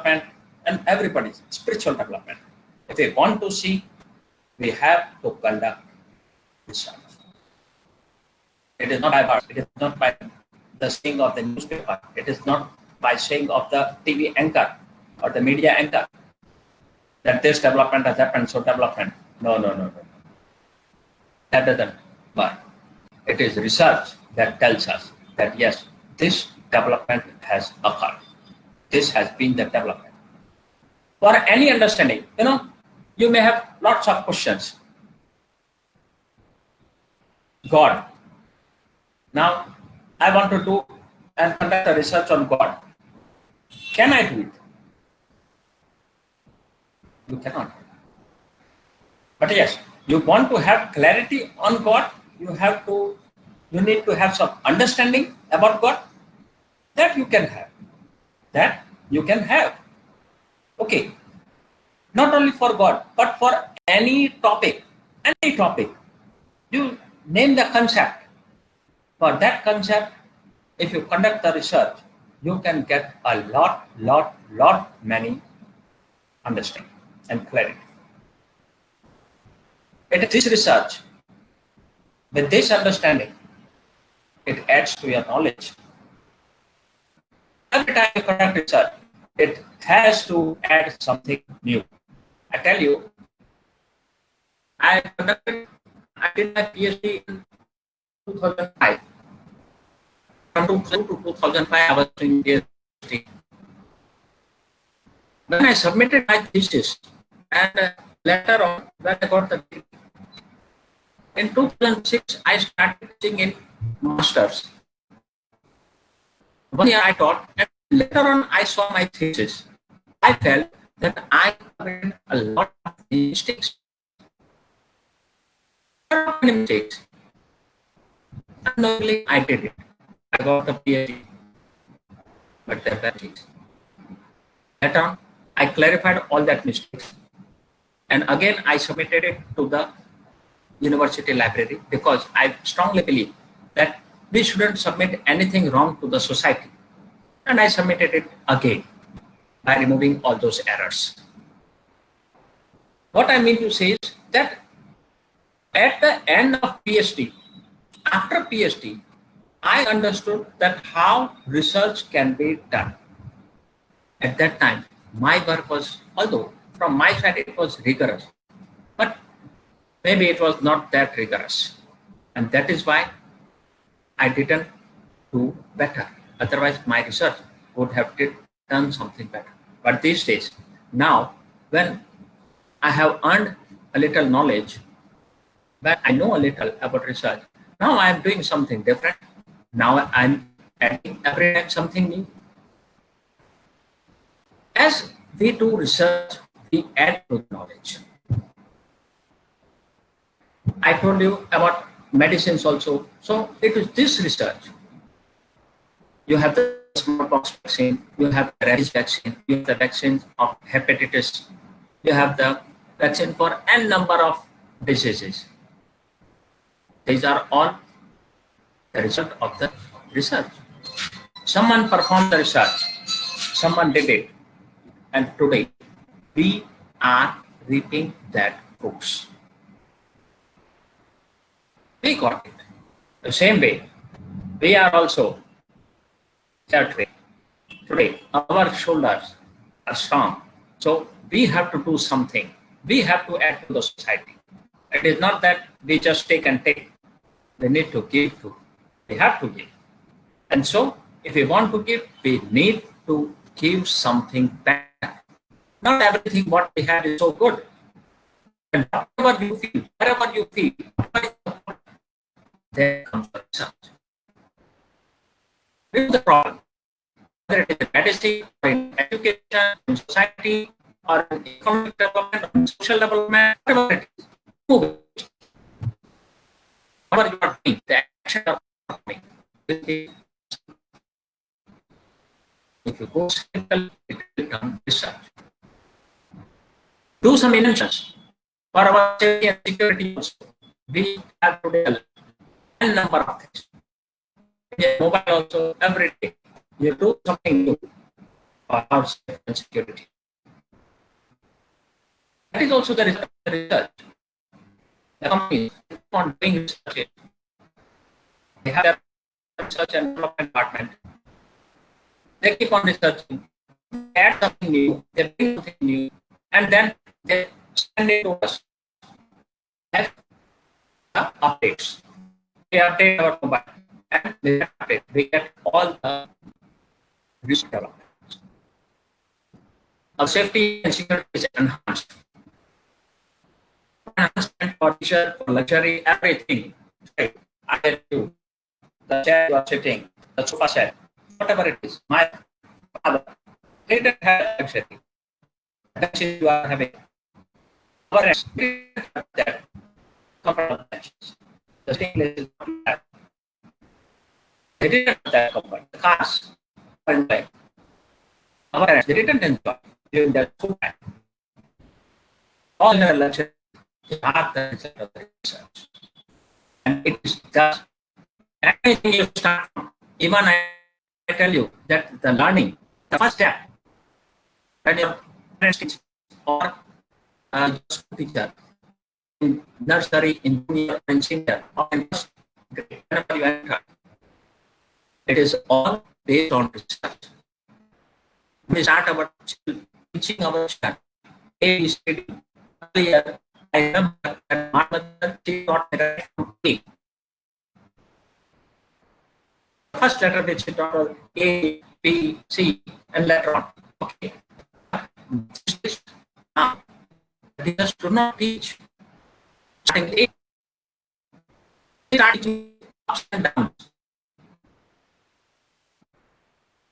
development, and everybody's spiritual development. If we want to see, we have to conduct research. It is not by words, it is not by the saying of the newspaper, it is not by saying of the TV anchor or the media anchor that this development has happened, so development. No. That doesn't work. It is research that tells us that yes, this development has occurred. This has been the development. For any understanding, you may have lots of questions. God. Now, I want to do and conduct a research on God. Can I do it? You cannot. But yes, you want to have clarity on God, you need to have some understanding about God. That you can have. Okay. Not only for God, but for any topic. You name the concept. For that concept, if you conduct the research, you can get a many understanding and clarity. It is this research, with this understanding, it adds to your knowledge. Every time you conduct research, it has to add something new. I tell you, I did my PhD in 2005. From 2000 to 2005, I was doing PhD. When I submitted my thesis, and later on, when I got the degree, in 2006, I started teaching in masters. 1 year I taught, and later on, I saw my thesis. I felt that I made a lot of mistakes. Unknowingly, I did it. I got a PhD, but there were mistakes. Later on, I clarified all that mistakes, and again I submitted it to the university library, because I strongly believe that we shouldn't submit anything wrong to the society. And I submitted it again by removing all those errors. What I mean to say is that at the end of PhD, after PhD, I understood that how research can be done. At that time, my work was, although from my side it was rigorous, but maybe it was not that rigorous. And that is why I didn't do better. Otherwise, my research would have done something better. But these days, now, when I have earned a little knowledge, when I know a little about research, now I am doing something different. Now I'm adding every time something new. As we do research, we add to knowledge. I told you about medicines also. So it is this research. You have the smallpox vaccine, you have the rabies vaccine, you have the vaccine of hepatitis, you have the vaccine for n number of diseases. These are all the result of the research. Someone performed the research, someone did it, and today we are reaping that fruits. We got it. The same way, we are also today, our shoulders are strong. So we have to do something. We have to add to the society. It is not that we just take and take. We need to give too. We have to give. And so if we want to give, we need to give something back. Not everything what we have is so good. And whatever you feel, wherever you feel, there comes the result. This is the problem. Whether it is in medicine, or in education, in society, or in economic development, or in social development, whatever it is, move it. Whatever you are doing, the action you are doing, if you go simple, it will become research. Do some inventions for our safety and security also. We have today a number of things. In mobile also, every day, you do something new. for our safety and security. That is also the result of the research. The companies keep on doing research. They have their research and development department. They keep on researching, add something new, they bring something new, and then they send it to us as updates. We update our mobile and we get all the research developments. Our safety and security is enhanced. Enhancement for leisure, for luxury, everything. Right. I tell you, the chair you are sitting, the sofa set, whatever it is, my father, they didn't have luxury. That's it you are having. Our that comfort benches. The stainless is not that. They didn't have that comfort. The cars were in play. Our parents, they didn't enjoy during that school time. All the luxury is not the result of the research. And it is just anything you start from. Even I tell you that the learning, the first step, when your parents teach or school teacher in nursery, in junior, in senior, or in first grade, whenever you enter, it is all based on research. We start our teaching our child ABCD. Earlier, I remember that my mother she taught me that the first letter which she taught was A, B, C, and later on. Okay. Now, they just do not teach starting A. They start teaching ups and downs.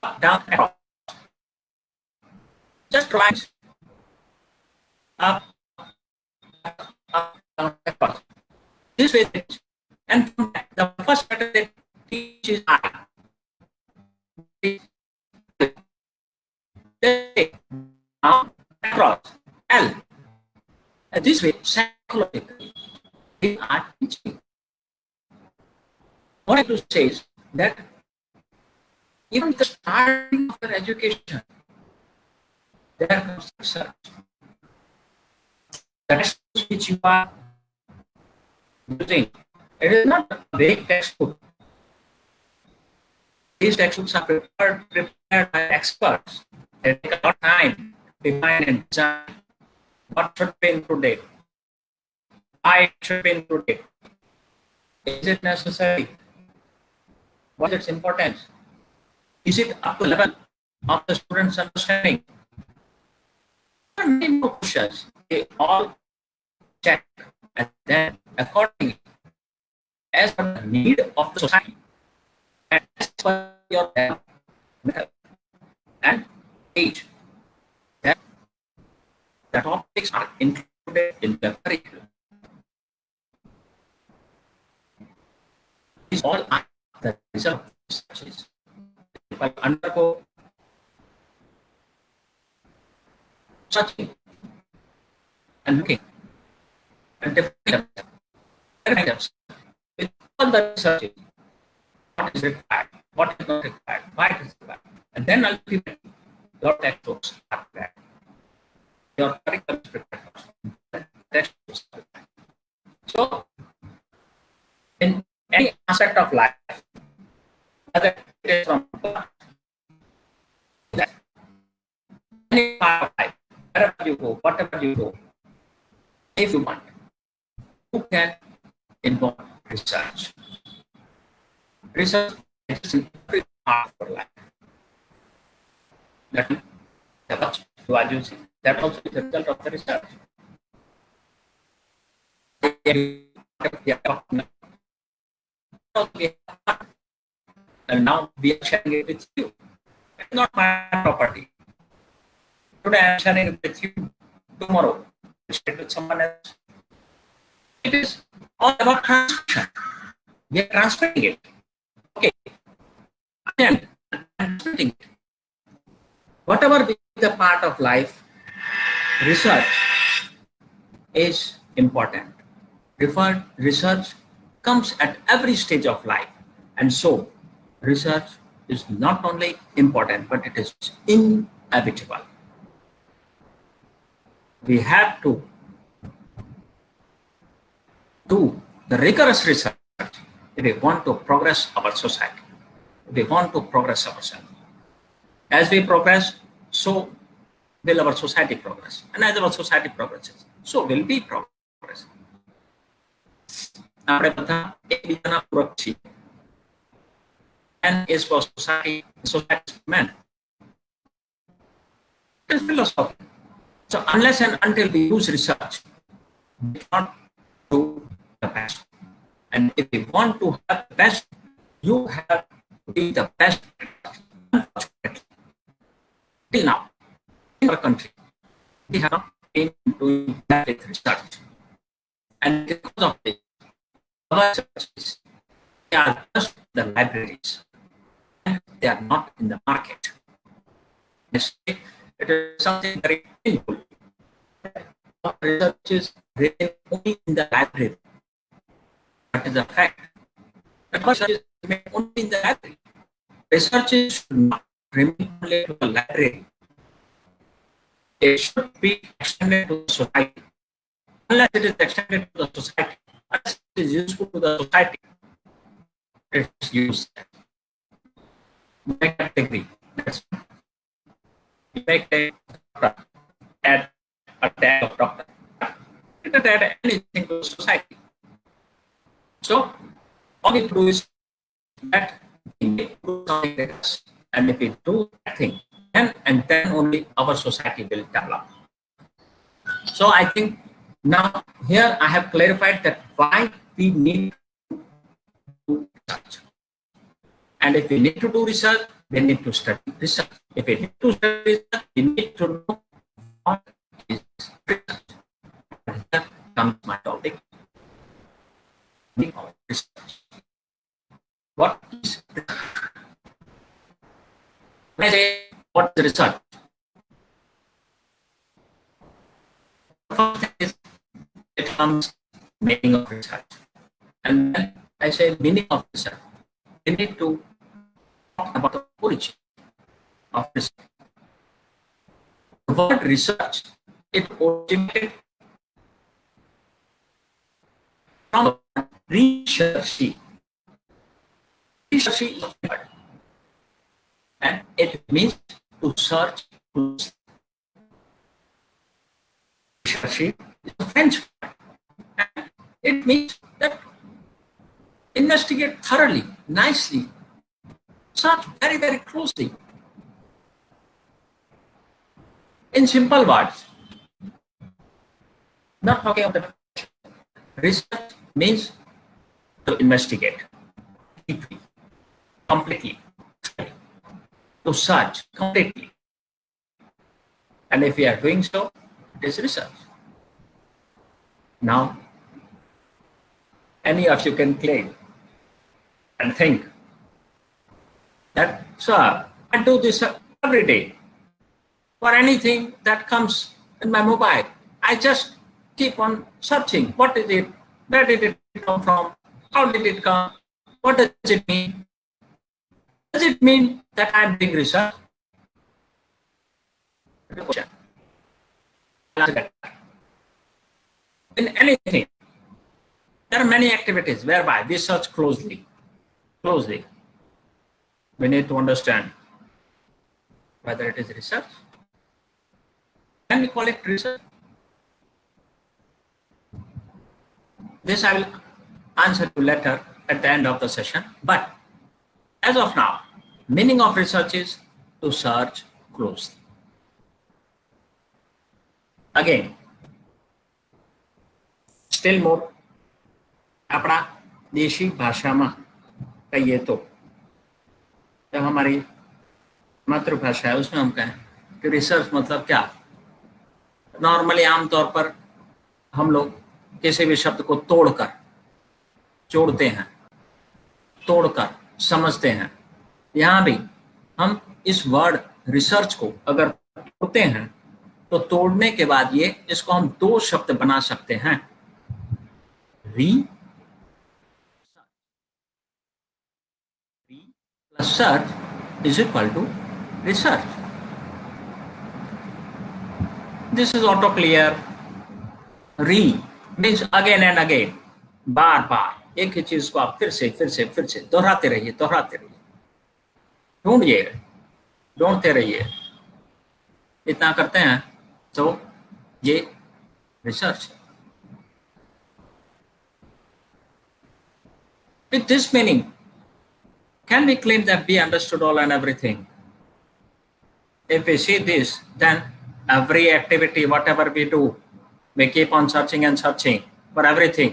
Up, down, across. Just lines. Up, down, across. This way, and the first letter they teach is I. Down, across, L. And this way, psychologically, they are teaching. What I have to say is that even the starting of their education, there comes research. The textbooks which you are using, it is not a vague textbook. These textbooks are prepared by experts. They take a lot of time to define and design what should be included, why it should be included. Is it necessary? What is its importance? Is it up to the level of the student's understanding? There are many more questions. They all check and then accordingly, as per the need of the society and as per your method and age, that the topics are included in the curriculum. These all are the result of researches. If I undergo searching and looking and different with all the researches, what is required, what is not required, why it is required, and then ultimately your textbooks are prepared, your curriculum is prepared, textbooks are prepared. So, in any aspect of life, whether it is from any part of life, wherever you go, whatever you do, if you want, you can involve research. Research is in every part of your life. That what you are using, that also is the result of the research. And now we are sharing it with you. It's not my property. Today I am sharing it with you. Tomorrow, I share it with someone else. It is all about transmission. We are transferring it. Okay. And transferring it. Whatever be the part of life, research is important. Research comes at every stage of life. And so, research is not only important, but it is inevitable. We have to do the rigorous research if we want to progress our society, if we want to progress ourselves. As we progress, so will our society progress. And as our society progresses, so will we progress. આપણે બધા એકબીજાના પૂરક છીએ. Man is for society, society is for man. It is philosophy. So unless and until we use research, we cannot do the best. And if we want to have the best, you have to be the best. Unfortunately, till now, in our country, we have not been doing that with research. And because of this, our churches, they are just the libraries. And they are not in the market. It is something very painful. Our research is written only in the library. That is a fact. But research is made only in the library. Research should not remain only to the library. It should be extended to the society. Unless it is extended to the society, unless it is useful to the society, it is used. Make a degree. Make a add a tag of doctor. It doesn't add anything to society. So all we do is that we need to do something like this. And if we do that thing, then only our society will develop. So I think now here I have clarified that why we need to do research. And if we need to do research, we need to study research. If we need to study research, we need to know what is research. And here comes my topic. Research. What is research? When I say what is research? First thing is, it comes meaning of research. And when I say meaning of research, we need to talk about the origin of research. The word research, it originated from researching. Researching is a word, and it means to search. Researching is a French word, and it means that investigate thoroughly, nicely, search very, very closely. In simple words, not talking about research means to investigate deeply, completely, to search completely. And if we are doing so, it is research. Now, any of you can claim and think that, sir, I do this every day. For anything that comes in my mobile, I just keep on searching. What is it? Where did it come from? How did it come? What does it mean? Does it mean that I'm doing research? In anything, there are many activities whereby we search closely. We need to understand whether it is research. Can we call it research? This I will answer to later at the end of the session. But as of now, meaning of research is to search closely. Again, still more, अपना देशी भाषा में कहिए तो जब हमारी मातृभाषा है उसमें हम कहें कि रिसर्च मतलब क्या. नॉर्मली आमतौर पर हम लोग किसी भी शब्द को तोड़कर जोड़ते हैं, तोड़कर समझते हैं. यहाँ भी हम इस वर्ड रिसर्च को अगर तोड़ते हैं तो तोड़ने के बाद ये इसको हम दो शब्द बना सकते हैं. Research is equal to research. This is auto clear. री मीन्स अगेन एंड अगेन, बार बार एक ही चीज को आप फिर से दोहराते रहिए, ढूंढिए, ढूंढते रहिए. इतना करते हैं तो ये research. With this meaning can we claim that we understood all and everything? If we see this, then every activity, whatever we do, we keep on searching and searching for everything.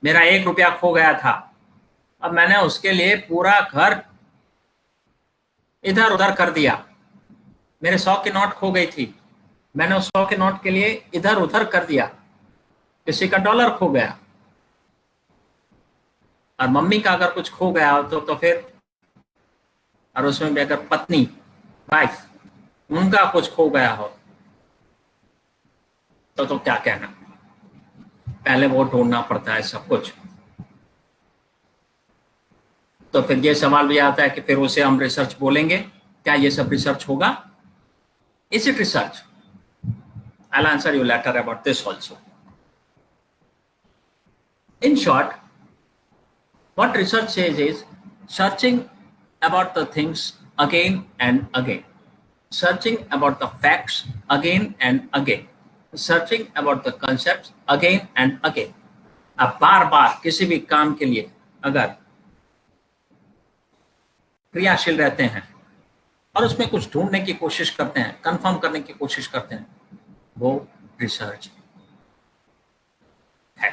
मेरा 1 रुपया खो गया था, अब मैंने उसके लिए पूरा घर इधर उधर कर दिया. मेरे 100 की नोट खो गई थी, मैंने उस 100 के नोट के लिए इधर उधर कर दिया. किसी का डॉलर खो गया, और मम्मी का अगर कुछ खो गया हो तो फिर, और उसमें भी अगर पत्नी, वाइफ, उनका कुछ खो गया हो तो क्या कहना. पहले वो ढूंढना पड़ता है सब कुछ. तो फिर ये सवाल भी आता है कि फिर उसे हम रिसर्च बोलेंगे? क्या ये सब रिसर्च होगा? Is it research? I'll answer you later about this also. In short, what research says is searching about the things again and again, searching about the facts again and again, searching about the concepts again and again. अब बार बार किसी भी काम के लिए अगर क्रियाशील रहते हैं और उसमें कुछ ढूंढने की कोशिश करते हैं, कंफर्म करने की कोशिश करते हैं, वो रिसर्च है.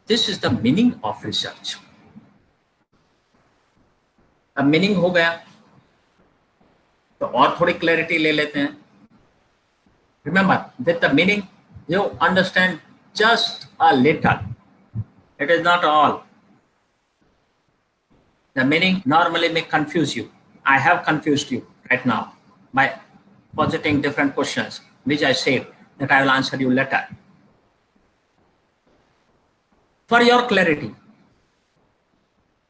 This is the meaning of research. अब मीनिंग हो गया तो और थोड़ी क्लैरिटी ले लेते हैं. Remember that the meaning you understand just a little, it is not all. The meaning normally may confuse you. I have confused you right now by positing different questions, which I said that I will answer you later. For your clarity,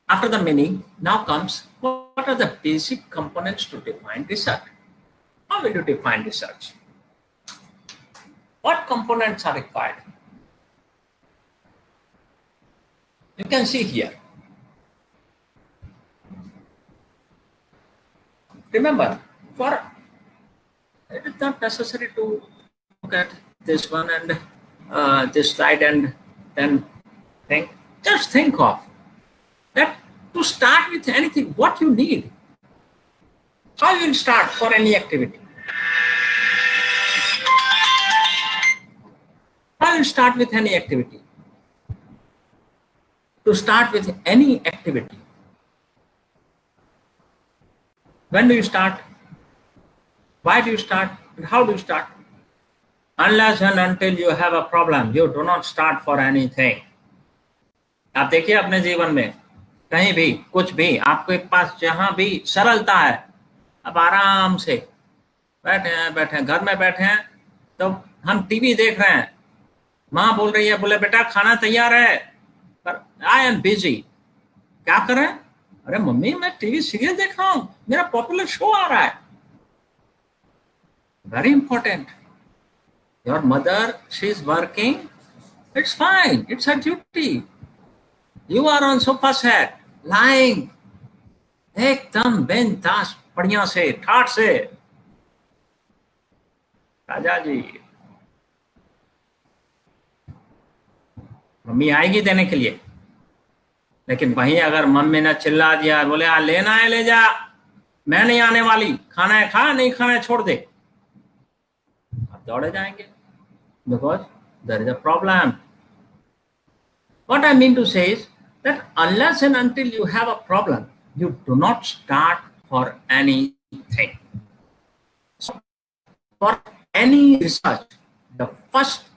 after the meaning, now comes what are the basic components to define research? How will you define research? What components are required? You can see here. Remember, it is not necessary to look at this one and this slide and then think. Just think of that to start with anything, what you need. How you will start for any activity? How you will start with any activity? To start with any activity, when do you start? Why do you start? And how do you start? Unless and until you have a problem, you do not start for anything. आप देखिए अपने जीवन में कहीं भी कुछ भी आपके पास जहां भी सरलता है, आप आराम से बैठे हैं घर में बैठे हैं, तो हम टीवी देख रहे हैं, माँ बोल रही है, बोले बेटा खाना तैयार है, पर आई एम बिजी. क्या कर रहे हैं? अरे मम्मी मैं टीवी सीरियल देख रहा हूं, मेरा पॉपुलर शो आ रहा है. Very important. Your mother she is working, it's fine, it's her duty. You are on sofa set lying, एकदम बिंदास बढ़िया से ठाठ से. राजा जी, मम्मी आएगी देने के लिए, लेकिन वहीं अगर मम्मी ने चिल्ला दिया, बोले आ लेना है ले जा, मैं नहीं आने वाली, खाना है खा, नहीं खाना है छोड़ दे, आप दौड़े जाएंगे. Because there is a problem. What I mean to say is that unless and until you have a problem, you do not start for anything. For any research, the first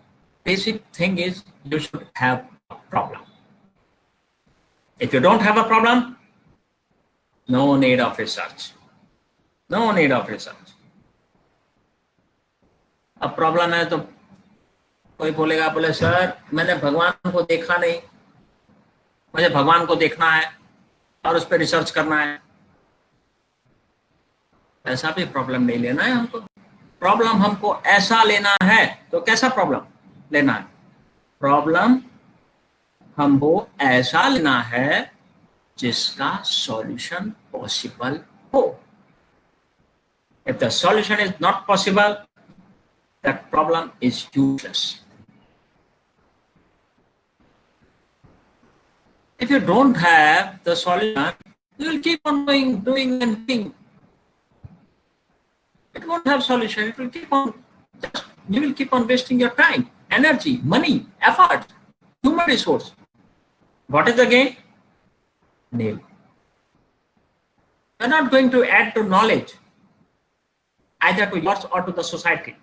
basic thing is you should have a problem. If you don't have a problem, no need of research. No need of research. अब problem है तो कोई बोलेगा, बोले sir मैंने भगवान को देखा नहीं, मुझे भगवान को देखना है और उस पर रिसर्च करना है. ऐसा भी प्रॉब्लम नहीं लेना है हमको. प्रॉब्लम हमको ऐसा लेना है, तो कैसा प्रॉब्लम लेना है? प्रॉब्लम हमको ऐसा लेना है जिसका सॉल्यूशन पॉसिबल हो. If the solution is not possible, that problem is useless. If you don't have the solution, you will keep on doing and doing. It won't have solution. It will keep on. You will keep on wasting your time, energy, money, effort, human resource. What is the gain? Nil. You are not going to add to knowledge, either to yours or to the society.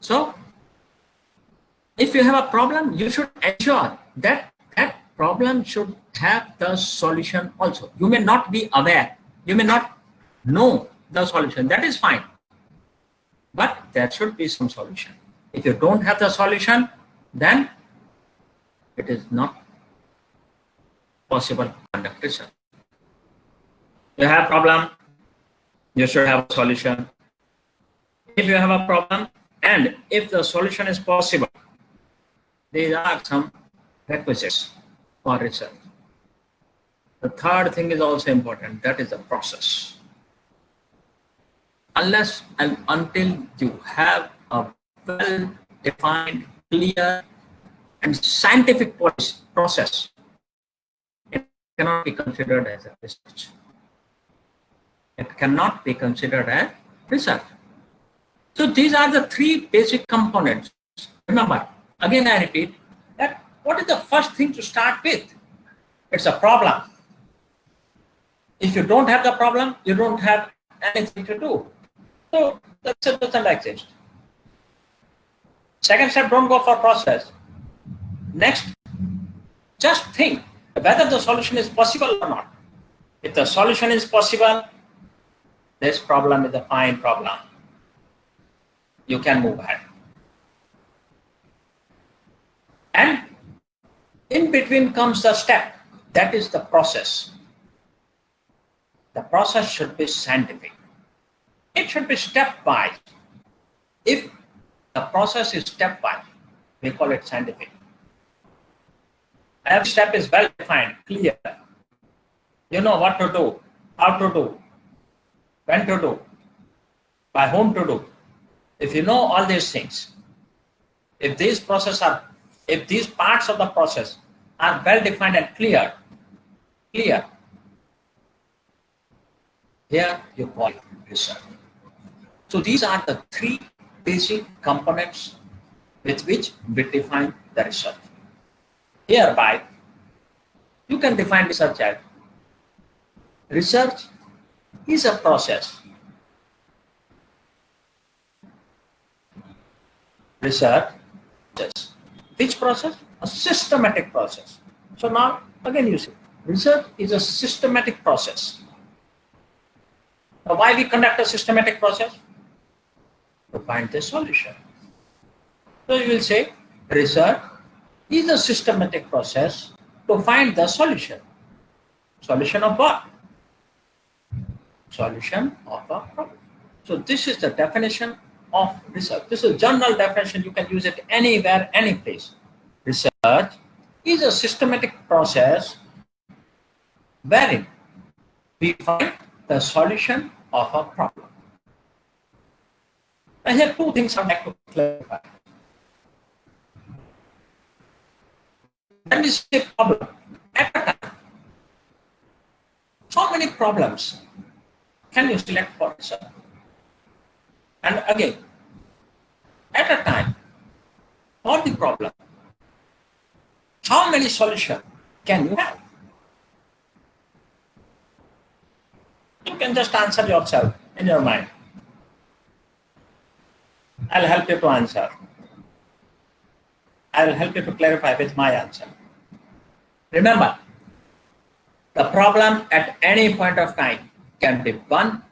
So, if you have a problem, you should ensure that that problem should have the solution also. You may not be aware, you may not know the solution, that is fine, but there should be some solution. If you don't have the solution, then it is not possible to conduct research. You have a problem, you should have a solution. If you have a problem and if the solution is possible, these are some requisites for research. The third thing is also important, that is the process. Unless and until you have a well-defined, clear, and scientific process, it cannot be considered as a research. It cannot be considered as research. So these are the three basic components. Remember, again I repeat, that what is the first thing to start with? It's a problem. If you don't have the problem, you don't have anything to do. So that doesn't exist. Second step, don't go for process. Next, just think whether the solution is possible or not. If the solution is possible, this problem is a fine problem. You can move ahead. And in between comes the step, that is the process. The process should be scientific. It should be stepwise. If the process is stepwise, we call it scientific. Every step is well defined, clear. You know what to do, how to do, when to do, by whom to do. If you know all these things, if these parts of the process are well defined and clear, here you call it research. So these are the three basic components with which we define the research. Hereby, you can define research as research is a process. Research, which process? A systematic process. So now, again you see, research is a systematic process. Now, why we conduct a systematic process? To find the solution. So you will say, research is a systematic process to find the solution. Solution of what? Solution of a problem. So this is the definition of research. This is a general definition. You can use it anywhere, any place. Research is a systematic process wherein we find the solution of a problem. And here two things I'd like to clarify. When we say problem, at a time, how many problems can you select for research? And again, at a time, for the problem, how many solutions can you have? You can just answer yourself in your mind. I'll help you to answer. I will help you to clarify with my answer. Remember, the problem at any point of time can be one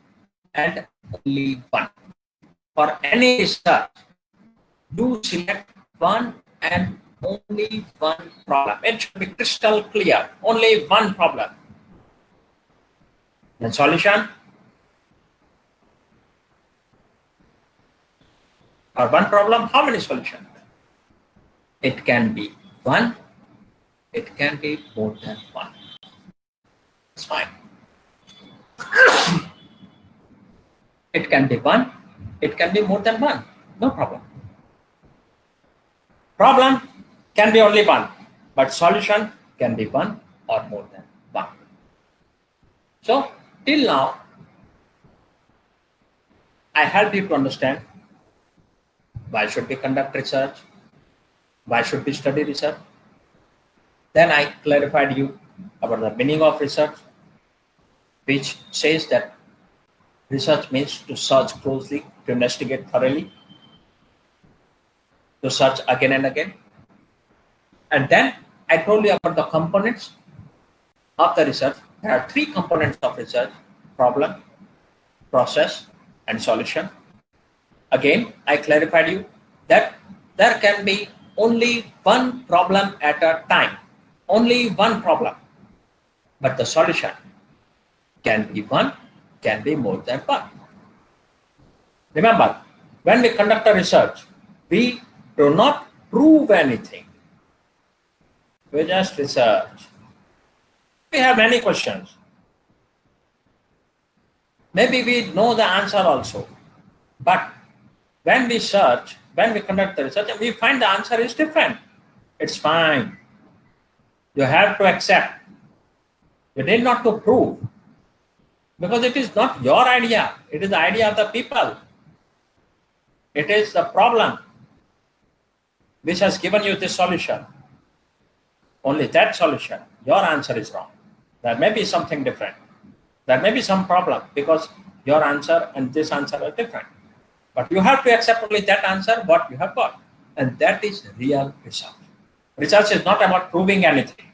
and only one. For any research, you select one and only one problem. It should be crystal clear, only one problem. The solution, or one problem, how many solutions? It can be one, it can be more than one. It's fine. It can be one, it can be more than one. No problem. Problem can be only one, but solution can be one or more than one. So till now, I help you to understand why should we conduct research, why should we study research. Then I clarified you about the meaning of research, which says that research means to search closely, to investigate thoroughly, to search again and again. And then I told you about the components of the research. There are three components of research: problem, process, and solution. Again, I clarified you that there can be only one problem at a time, only one problem, but the solution can be one, can be more than one. Remember, when we conduct a research, we do not prove anything. We just research. We have many questions. Maybe we know the answer also, but when we search, when we conduct the research, we find the answer is different. It's fine. You have to accept. You need not to prove, because it is not your idea. It is the idea of the people. It is the problem which has given you this solution. Only that solution. Your answer is wrong. There may be something different. There may be some problem because your answer and this answer are different. But you have to accept only that answer, what you have got. And that is real research. Research is not about proving anything.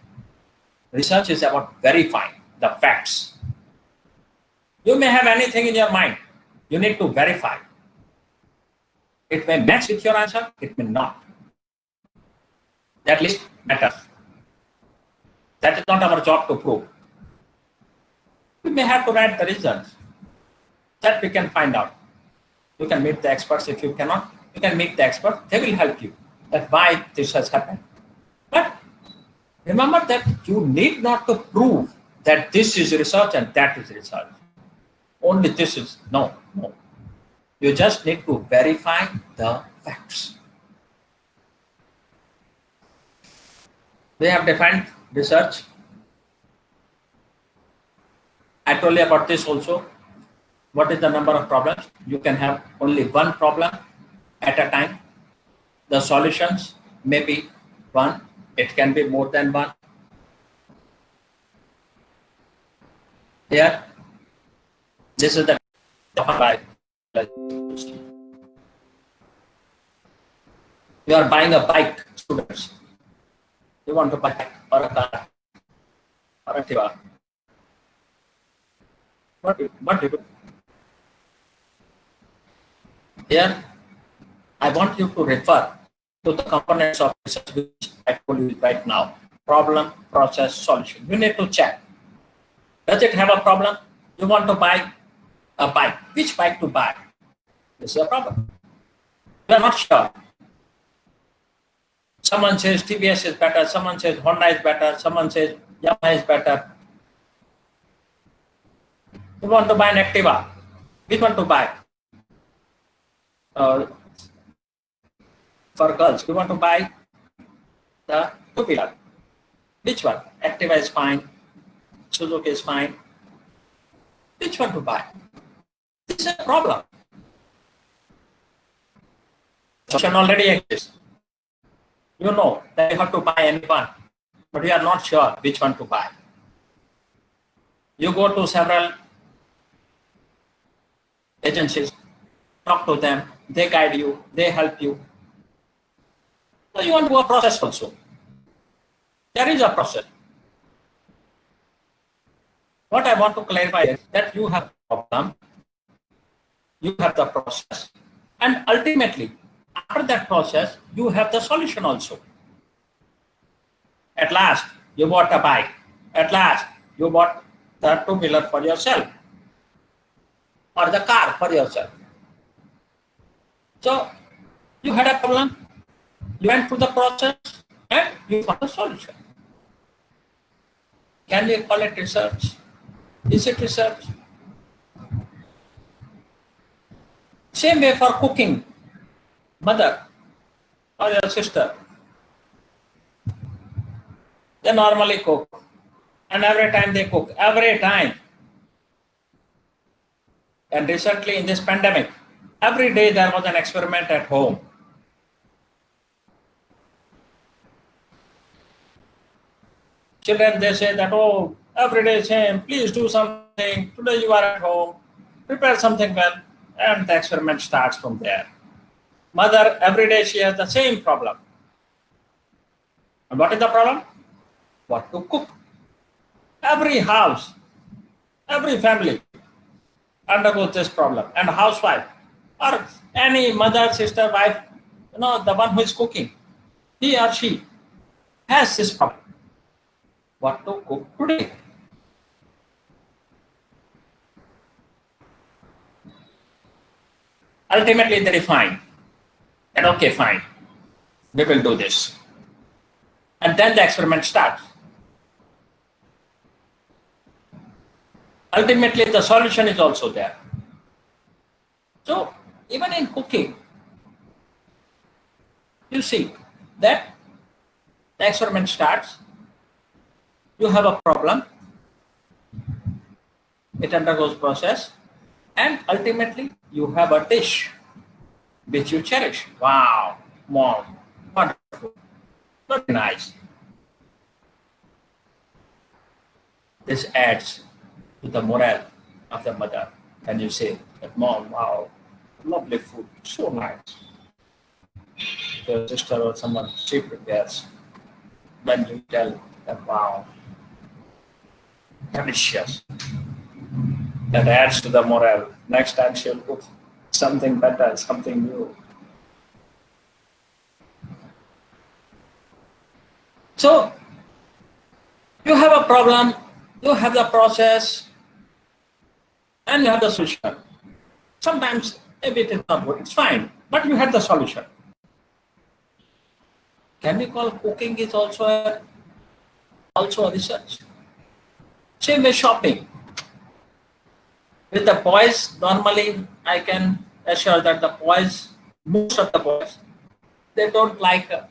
Research is about verifying the facts. You may have anything in your mind. You need to verify. It may match with your answer, it may not. That least matters. That is not our job to prove. We may have to write the results. That we can find out. You can meet the experts. If you cannot, you can meet the experts. They will help you that why this has happened. But remember that you need not to prove that this is research and that is research. Only this is, no. You just need to verify the facts. We have defined research. I told you about this also. What is the number of problems? You can have only one problem at a time. The solutions may be one. It can be more than one. Here, this is the you are buying a bike, students. You want to buy a bike or a car or a Tiva. What do you do? Here, I want you to refer to the components of research which I told you right now. Problem, process, solution. You need to check. Does it have a problem? You want to buy a bike. Which bike to buy? This is a problem. You are not sure. Someone says TVS is better. Someone says Honda is better. Someone says Yamaha is better. You want to buy an Activa. Which one to buy? For girls, you want to buy the two-wheeler. Which one? Activa is fine. Suzuki is fine. Which one to buy? This is a problem. Solution already exists. You know that you have to buy any one, but you are not sure which one to buy. You go to several agencies, talk to them, they guide you, they help you. So you want to do a process also. There is a process. What I want to clarify is that you have a problem, you have the process, and ultimately, after that process, you have the solution also. At last, you bought a bike. At last, you bought the two-wheeler for yourself or the car for yourself. So, You had a problem, you went through the process, and you found a solution. Can we call it research? Is it research? Same way for cooking. Mother or your sister, they normally cook. And every time they cook, every time. And recently in this pandemic, every day there was an experiment at home. Children, they say that, oh, every day same, please do something. Today you are at home, prepare something well. And the experiment starts from there. Mother, every day she has the same problem. And what is the problem? What to cook. Every house, every family undergoes this problem. And housewife or any mother, sister, wife, the one who is cooking, he or she has this problem. What to cook today? Ultimately, they define that, okay, fine, we will do this. And then the experiment starts. Ultimately, the solution is also there. So, even in cooking, you see that the experiment starts, you have a problem, it undergoes process, and ultimately you have a dish which you cherish. Wow, mom, wonderful, very nice. This adds to the morale of the mother. And you say that, mom, wow, lovely food, so nice. Your sister or someone, she prepares. When you tell that, wow, delicious, that adds to the morale. Next time she'll cook something better, something new. So, you have a problem, you have the process, and you have the solution. Sometimes, maybe it is not good, it's fine, but you have the solution. Can we call cooking is also a research? Same way shopping. With the boys, normally I can assure that the boys, most of the boys, they don't like to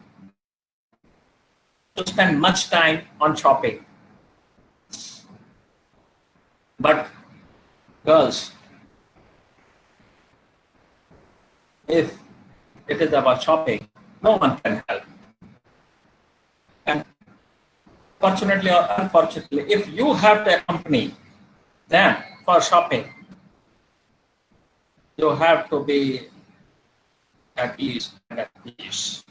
spend much time on shopping. But girls, if it is about shopping, no one can help. And fortunately or unfortunately, if you have to accompany them for shopping, you have to be at ease and at peace.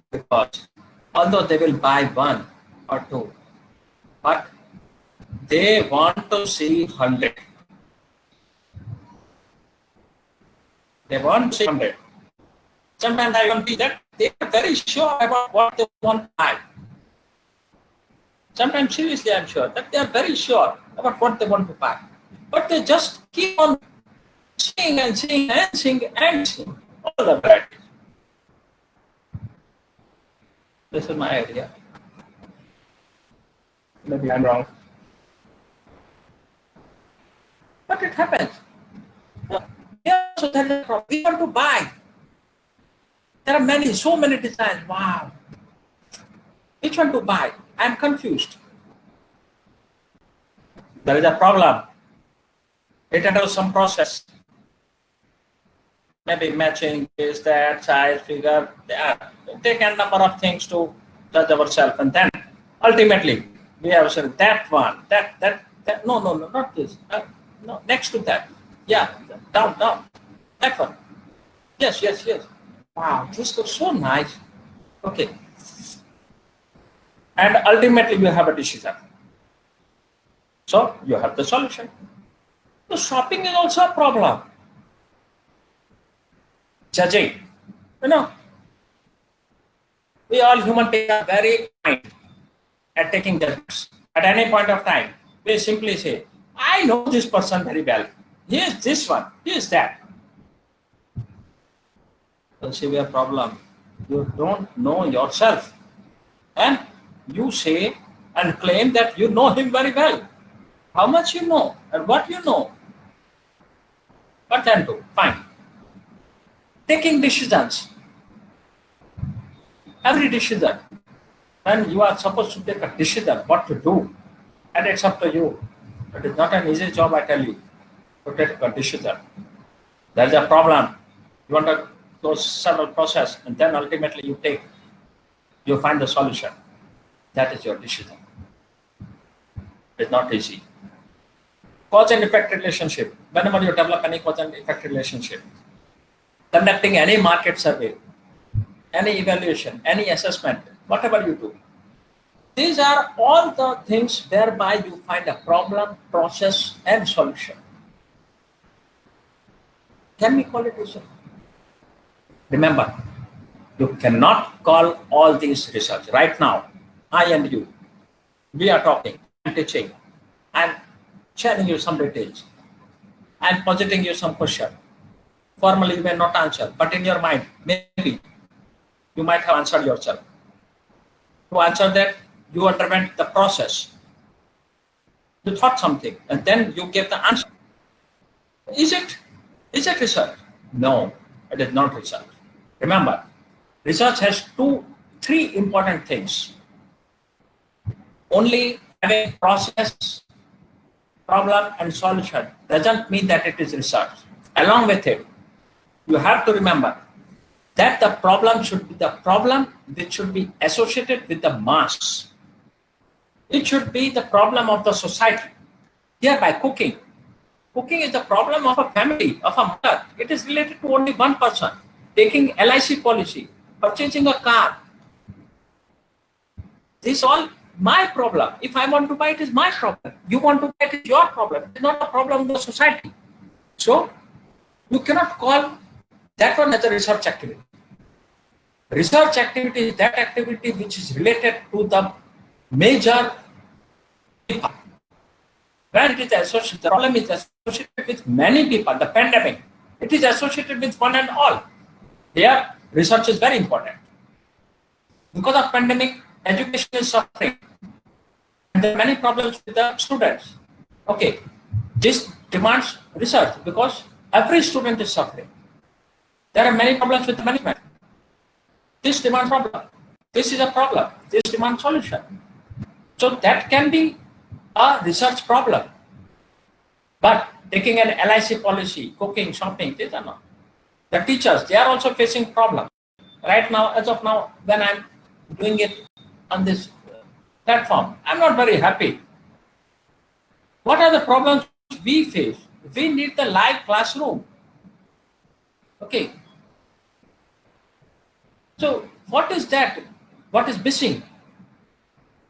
Because although they will buy one or two, but they want to see 100. They want to see 100. Sometimes I want to see that they are very sure about what they want to buy. Sometimes seriously I'm sure that they are very sure about what they want to buy. But they just keep on seeing and seeing and seeing and seeing all the varieties. This is my idea. Maybe I'm wrong. But it happens. So we want to buy. There are so many designs. Wow. Which one to buy? I'm confused. There is a problem. It undergoes some process. Maybe matching this, that, size, figure. Take a number of things to judge ourselves, and then ultimately we have said that one, that. No, not this. No, next to that. Yeah, down. That one. Yes. Wow, this looks so nice. Okay. And ultimately you have a decision. So you have the solution. So shopping is also a problem. Judging. We all human beings are very kind at taking judgments. At any point of time, we simply say, I know this person very well. He is this one, he is that. a severe problem. You don't know yourself, and you say and claim that you know him very well. How much you know and what you know. What then do? Fine. Taking decisions. Every decision. When you are supposed to take a decision what to do, and it's up to you. It is not an easy job, I tell you, to take a decision. There's a problem. You want to go several process, and then ultimately you find the solution. That is your decision. It's not easy. Cause and effect relationship. Whenever you develop any cause and effect relationship, conducting any market survey, any evaluation, any assessment, whatever you do, these are all the things whereby you find a problem, process, and solution. Can we call it research? Remember, you cannot call all these research. Right now, I and you, we are talking and teaching and sharing you some details and positing you some question. Formally, you may not answer, but in your mind, maybe you might have answered yourself. To answer that, you underwent the process. You thought something, and then you gave the answer. Is it research? No, it is not research. Remember, research has three important things. Only having process, problem, and solution doesn't mean that it is research. Along with it, you have to remember that the problem should be the problem which should be associated with the mass. It should be the problem of the society. Hereby cooking. Cooking is the problem of a family, of a mother. It is related to only one person. Taking LIC policy, purchasing a car. This is all my problem. If I want to buy it, is my problem. You want to buy it, is your problem. It is not a problem of the society. So you cannot call that one as a research activity. Research activity is that activity which is related to the major people. Where it is associated, the problem is associated with many people, the pandemic. It is associated with one and all. Here, research is very important. Because of pandemic, education is suffering. And there are many problems with the students. Okay, this demands research because every student is suffering. There are many problems with management. This demands problem. This is a problem. This demands solution. So that can be a research problem. But taking an LIC policy, cooking, shopping, these are not. The teachers, they are also facing problems. Right now, as of now, when I'm doing it on this platform, I'm not very happy. What are the problems we face? We need the live classroom. Okay. So what is that? What is missing?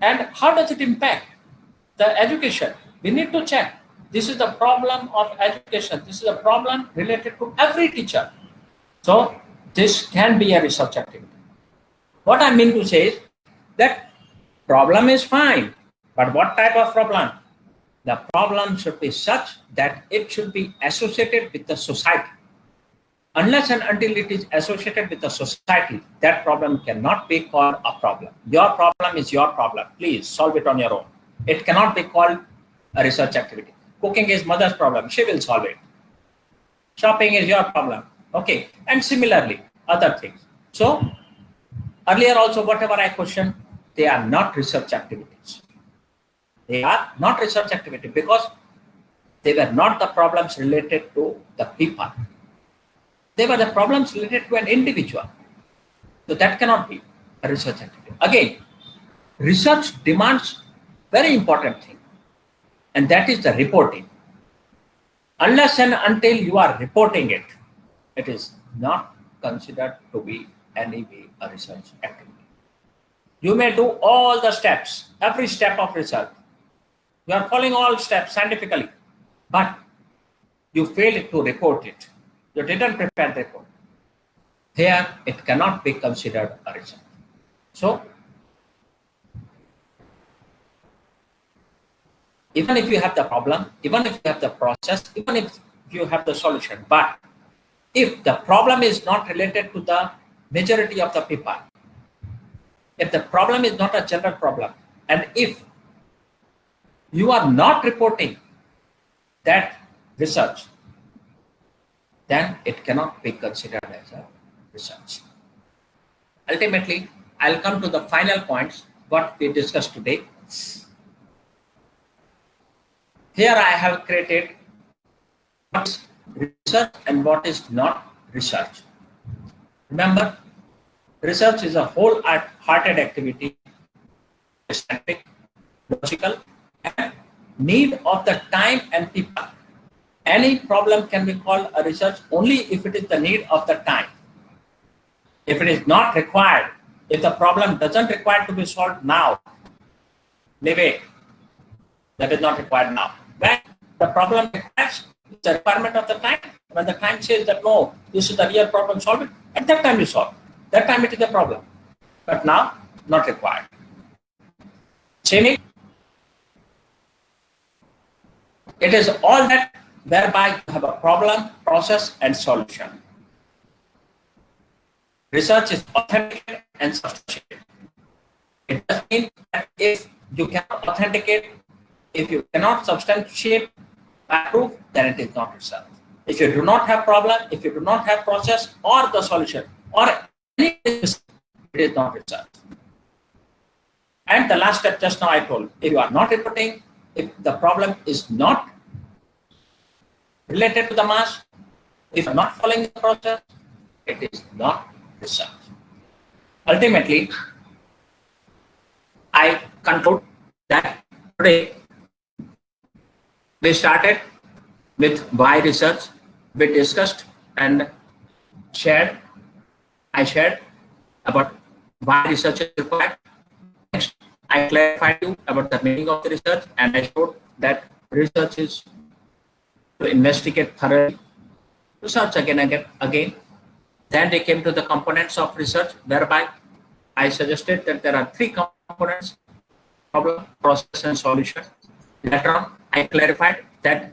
And how does it impact the education? We need to check. This is the problem of education. This is a problem related to every teacher. So this can be a research activity. What I mean to say is that problem is fine, but what type of problem? The problem should be such that it should be associated with the society. Unless and until it is associated with the society, that problem cannot be called a problem. Your problem is your problem. Please solve it on your own. It cannot be called a research activity. Cooking is mother's problem. She will solve it. Shopping is your problem. Okay. And similarly, other things. So earlier also, whatever I questioned, they are not research activities. They are not research activity because they were not the problems related to the people. They were the problems related to an individual. So that cannot be a research activity. Again, research demands very important thing, and that is the reporting. Unless and until you are reporting it, it is not considered to be any way a research activity. You may do all the steps, every step of research. You are following all steps scientifically, but you failed to report it. You didn't prepare the report. Here, it cannot be considered a research. So, even if you have the problem, even if you have the process, even if you have the solution, but if the problem is not related to the majority of the people, if the problem is not a general problem, and if you are not reporting that research, then it cannot be considered as a research. Ultimately, I'll come to the final points what we discussed today. Here I have created what is research and what is not research. Remember, research is a wholehearted activity, scientific, logical, and need of the time and people. Any problem can be called a research only if it is the need of the time. If it is not required, if the problem doesn't require to be solved now, leave it. That is not required now. When the problem requires the requirement of the time, when the time says that no, this is the real problem, solve it, at that time you solve. That time it is a problem. But now, not required. Chaining, it is all that whereby you have a problem, process, and solution. Research is authenticated and substantiated. It does mean that if you cannot authenticate, if you cannot substantiate by proof, then it is not research. If you do not have problem, if you do not have process or the solution or any, it is not research. And the last step just now I told, if you are not reporting, if the problem is not related to the mass, if you are not following the process, it is not research. Ultimately, I conclude that today we started with why research. We discussed and shared. I shared about why research is required. Next, I clarified you about the meaning of the research, and I showed that research is to investigate thoroughly, research again and again. Then they came to the components of research, whereby I suggested that there are three components: problem, process, and solution. Later on, I clarified that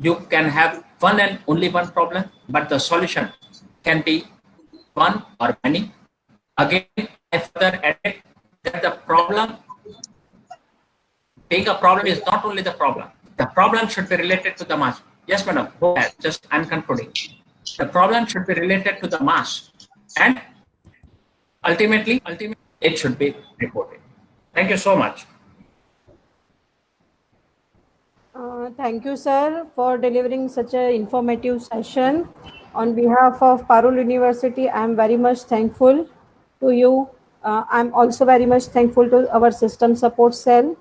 you can have one and only one problem, but the solution can be one or many. Again, I further added that the problem, being a problem, is not only the problem. The problem should be related to the mass. Yes, madam, go ahead. Just I'm concluding. The problem should be related to the mass, and ultimately, it should be reported. Thank you so much. Thank you, sir, for delivering such an informative session. On behalf of Parul University, I am very much thankful to you. I'm also very much thankful to our system support cell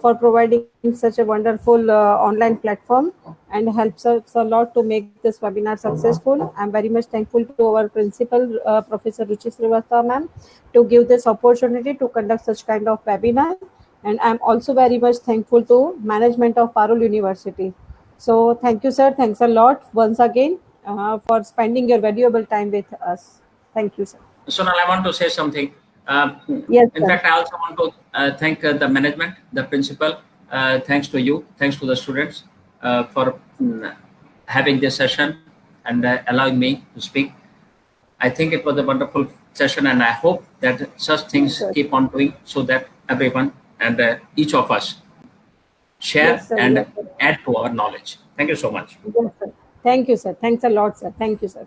for providing such a wonderful online platform and helps us a lot to make this webinar successful. I'm very much thankful to our principal, Professor Ruchi Srivastava ma'am, to give this opportunity to conduct such kind of webinar. And I'm also very much thankful to management of Parul University. So thank you, sir. Thanks a lot once again for spending your valuable time with us. Thank you, sir. Sonal, I want to say something. Yes, in sir. fact, I also want to thank the management, the principal. Thanks to you, thanks to the students for having this session and allowing me to speak. I think it was a wonderful session, and I hope that such things keep on doing so that everyone and each of us share and add to our knowledge. Thank you so much. Yes, sir. Thank you, sir. Thanks a lot, sir. Thank you, sir.